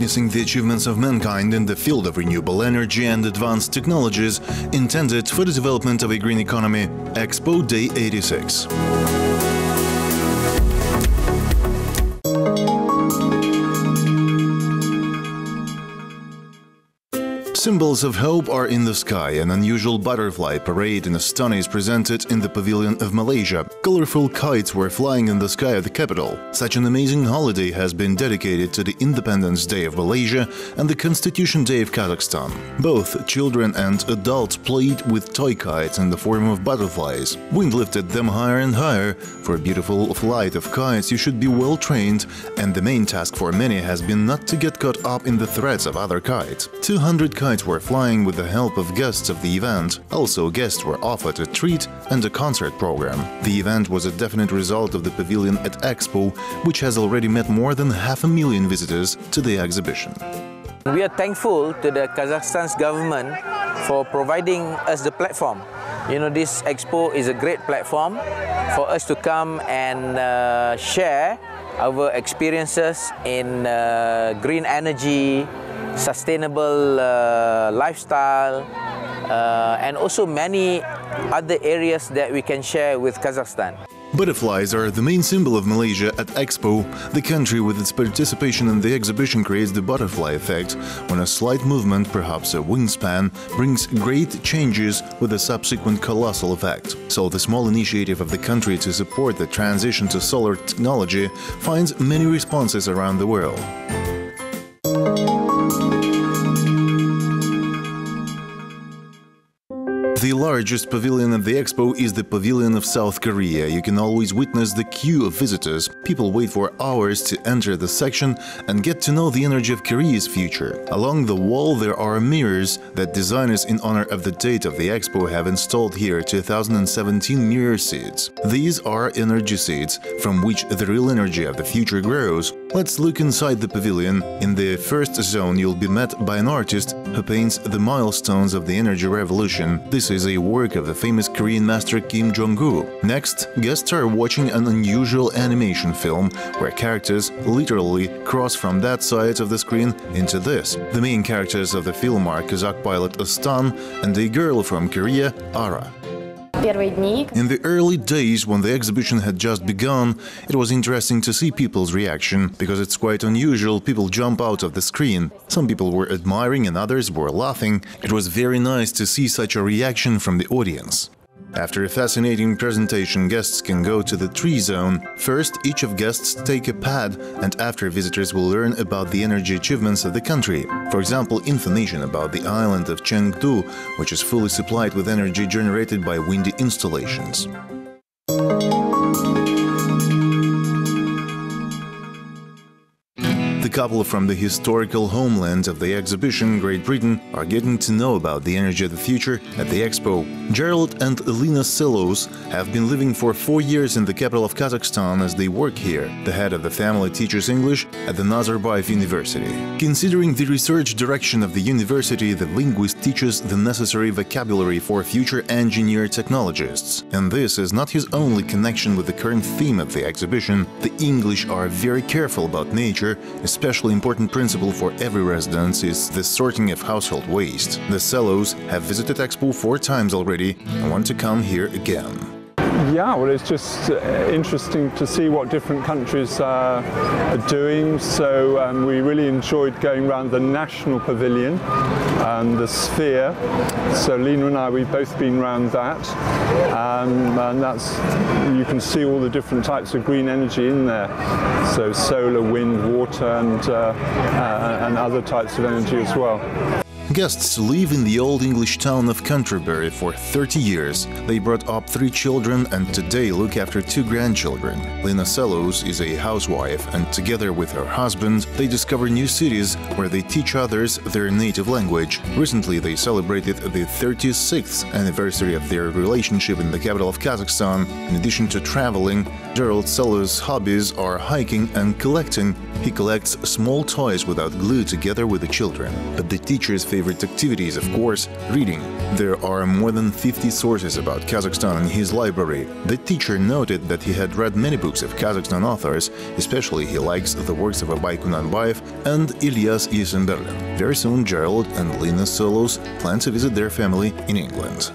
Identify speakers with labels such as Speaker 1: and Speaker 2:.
Speaker 1: witnessing the achievements of mankind in the field of renewable energy and advanced technologies intended for the development of a green economy, EXPO Day 86. Symbols of hope are in the sky. An unusual butterfly parade in Astana is presented in the pavilion of Malaysia. Colorful kites were flying in the sky of the capital. Such an amazing holiday has been dedicated to the Independence Day of Malaysia and the Constitution Day of Kazakhstan. Both children and adults played with toy kites in the form of butterflies. Wind lifted them higher and higher. For a beautiful flight of kites, you should be well trained, and the main task for many has been not to get caught up in the threats of other kites. 200 kites were flying with the help of guests of the event. Also, guests were offered a treat and a concert program. The event was a definite result of the pavilion at EXPO, which has already met more than 500,000 visitors to the exhibition.
Speaker 2: We are thankful to the Kazakhstan's government for providing us the platform. You know, this expo is a great platform for us to come and share our experiences in green energy, sustainable lifestyle, and also many other areas that we can share with Kazakhstan.
Speaker 1: Butterflies are the main symbol of Malaysia at EXPO. The country with its participation in the exhibition creates the butterfly effect, when a slight movement, perhaps a wingspan, brings great changes with a subsequent colossal effect. So the small initiative of the country to support the transition to solar technology finds many responses around the world. The largest pavilion at the Expo is the Pavilion of South Korea. You can always witness the queue of visitors. People wait for hours to enter the section and get to know the energy of Korea's future. Along the wall there are mirrors that designers in honor of the date of the Expo have installed here, 2017 mirror seeds. These are energy seeds from which the real energy of the future grows. Let's look inside the pavilion. In the first zone you'll be met by an artist who paints the milestones of the energy revolution. This is a work of the famous Korean master Kim Jong-un. Next, guests are watching an unusual animation film where characters literally cross from that side of the screen into this. The main characters of the film are Kazakh pilot Astan and a girl from Korea, Ara. In the early days, when the exhibition had just begun, it was interesting to see people's reaction, because it's quite unusual. People jump out of the screen. Some people were admiring and others were laughing. It was very nice to see such a reaction from the audience. After a fascinating presentation, guests can go to the tree zone. First, each of guests take a pad, and after visitors will learn about the energy achievements of the country. For example, information about the island of Chengdu, which is fully supplied with energy generated by windy installations. The couple from the historical homeland of the exhibition, Great Britain, are getting to know about the energy of the future at the Expo. Gerald and Elena Selos have been living for 4 years in the capital of Kazakhstan as they work here. The head of the family teaches English at the Nazarbayev University. Considering the research direction of the university, the linguist teaches the necessary vocabulary for future engineer technologists. And this is not his only connection with the current theme of the exhibition. The English are very careful about nature. Especially important principle for every residence is the sorting of household waste. The Selos have visited Expo 4 times already and want to come here again.
Speaker 3: Yeah, well, it's just interesting to see what different countries are doing. So we really enjoyed going around the National Pavilion and the Sphere. So Lena and I, we've both been around that, and that's, you can see all the different types of green energy in there. So solar, wind, water, and other types of energy as well.
Speaker 1: Guests live in the old English town of Canterbury for 30 years. They brought up 3 children and today look after 2 grandchildren. Lena Selos is a housewife, and together with her husband, they discover new cities where they teach others their native language. Recently, they celebrated the 36th anniversary of their relationship in the capital of Kazakhstan. In addition to traveling, Gerald Selos' hobbies are hiking and collecting. He collects small toys without glue together with the children. But the teacher's favorite activity is, of course, reading. There are more than 50 sources about Kazakhstan in his library. The teacher noted that he had read many books of Kazakhstan authors, especially he likes the works of Abay Kunanbayev and Ilyas Yesenberlin. Very soon, Gerald and Lina Solos plan to visit their family in England.